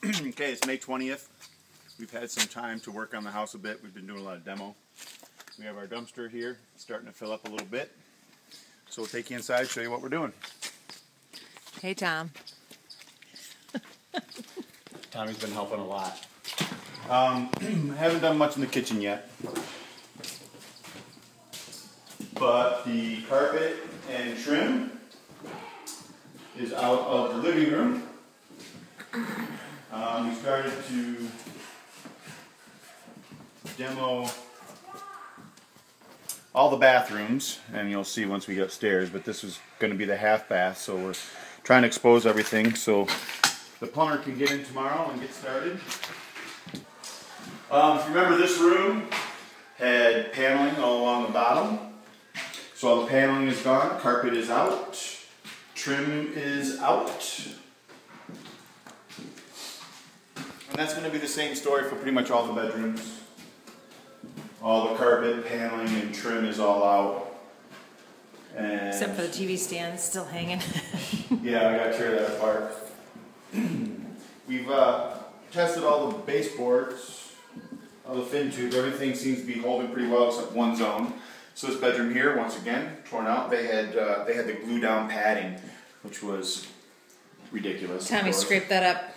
Okay, it's May 20th. We've had some time to work on the house a bit. We've been doing a lot of demo. We have our dumpster here, starting to fill up a little bit. So we'll take you inside, show you what we're doing. Hey, Tom. Tommy's been helping a lot. Haven't done much in the kitchen yet. But the carpet and trim is out of the living room. We started to demo all the bathrooms, and you'll see once we get upstairs, but this was going to be the half bath, so we're trying to expose everything so the plumber can get in tomorrow and get started. If you remember, this room had paneling all along the bottom, so all the paneling is gone, carpet is out, trim is out. And that's going to be the same story for pretty much all the bedrooms. All the carpet, paneling, and trim is all out. And Except for the TV stand, it's still hanging. yeah, I got to tear that apart. We've tested all the baseboards, all the fin tubes. Everything seems to be holding pretty well except one zone. So this bedroom here, once again, torn out. They had the glue down padding, which was ridiculous. Tommy scraped that up.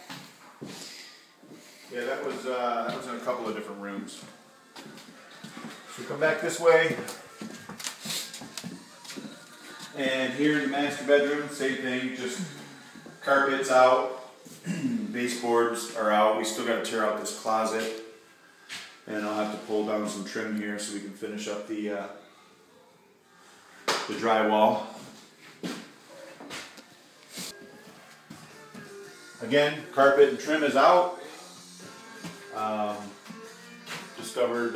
Yeah, that was in a couple of different rooms. So come back this way, and here in the master bedroom, same thing, just carpets out, baseboards are out. We still got to tear out this closet, and I'll have to pull down some trim here so we can finish up the drywall. Again, carpet and trim is out. Discovered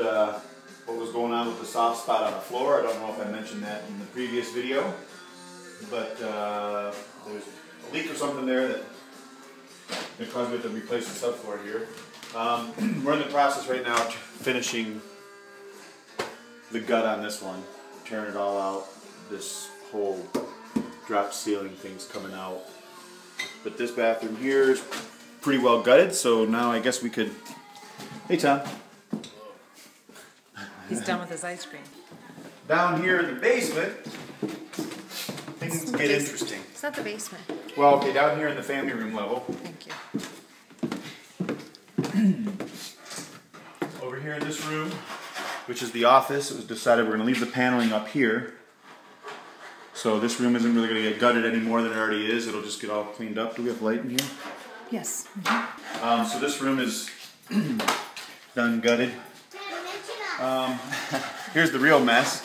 what was going on with the soft spot on the floor. I don't know if I mentioned that in the previous video, but there's a leak or something there that caused me to replace the subfloor here. We're in the process right now of finishing the gut on this one, tearing it all out. This whole drop ceiling thing's coming out. But this bathroom here is pretty well gutted, so now I guess we could... Hey, Tom. He's done with his ice cream. Down here in the basement, things get interesting. It's not the basement. Well, okay, down here in the family room level. Thank you. Over here in this room, which is the office, it was decided we're going to leave the paneling up here. So this room isn't really going to get gutted any more than it already is. It'll just get all cleaned up. Do we have light in here? Yes. So this room is done gutted. Here's the real mess.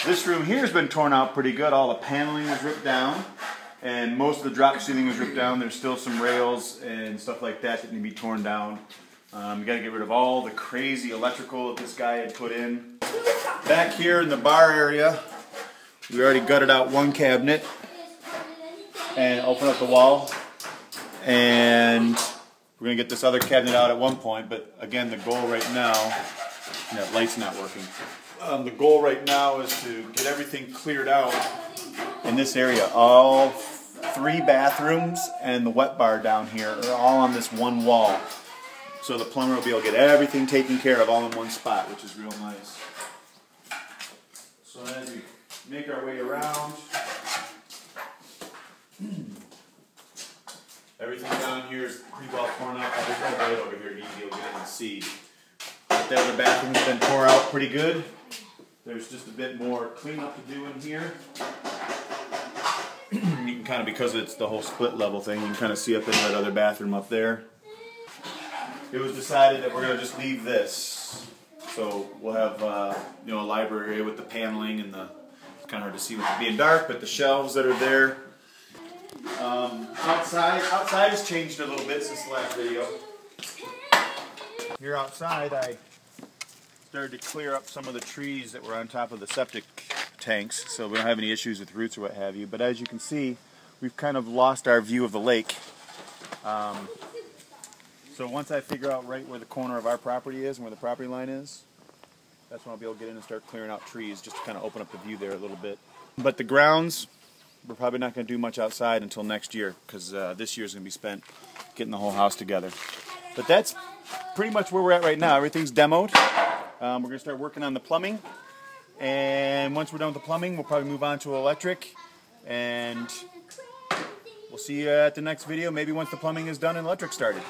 This room here has been torn out pretty good. All the paneling was ripped down, and most of the drop ceiling was ripped down. There's still some rails and stuff like that need to be torn down. You got to get rid of all the crazy electrical that this guy had put in. Back here in the bar area, we already gutted out one cabinet and opened up the wall, and we're going to get this other cabinet out at one point, but again, the goal right now, that light's not working. The goal right now is to get everything cleared out in this area. All 3 bathrooms and the wet bar down here are all on this one wall. So the plumber will be able to get everything taken care of all in one spot, which is real nice. So as we make our way around, everything down here is pretty well torn up. There's no light over here to be able to get in and see. But the other bathroom's been tore out pretty good. There's just a bit more cleanup to do in here. You can kind of, because it's the whole split level thing, you can kind of see up in that other bathroom up there. It was decided that we're going to just leave this. So we'll have a library area with the paneling and the, it's kind of hard to see with it being dark, but the shelves that are there. Outside has changed a little bit since the last video. Here outside, I started to clear up some of the trees that were on top of the septic tanks, so we don't have any issues with roots or what have you. But as you can see, we've kind of lost our view of the lake. So once I figure out right where the corner of our property is and where the property line is, that's when I'll be able to get in and start clearing out trees just to kind of open up the view there a little bit. But the grounds, we're probably not going to do much outside until next year, because this year is going to be spent getting the whole house together. But that's pretty much where we're at right now. Everything's demoed. We're going to start working on the plumbing. And once we're done with the plumbing, we'll probably move on to electric. And we'll see you at the next video, maybe once the plumbing is done and electric started.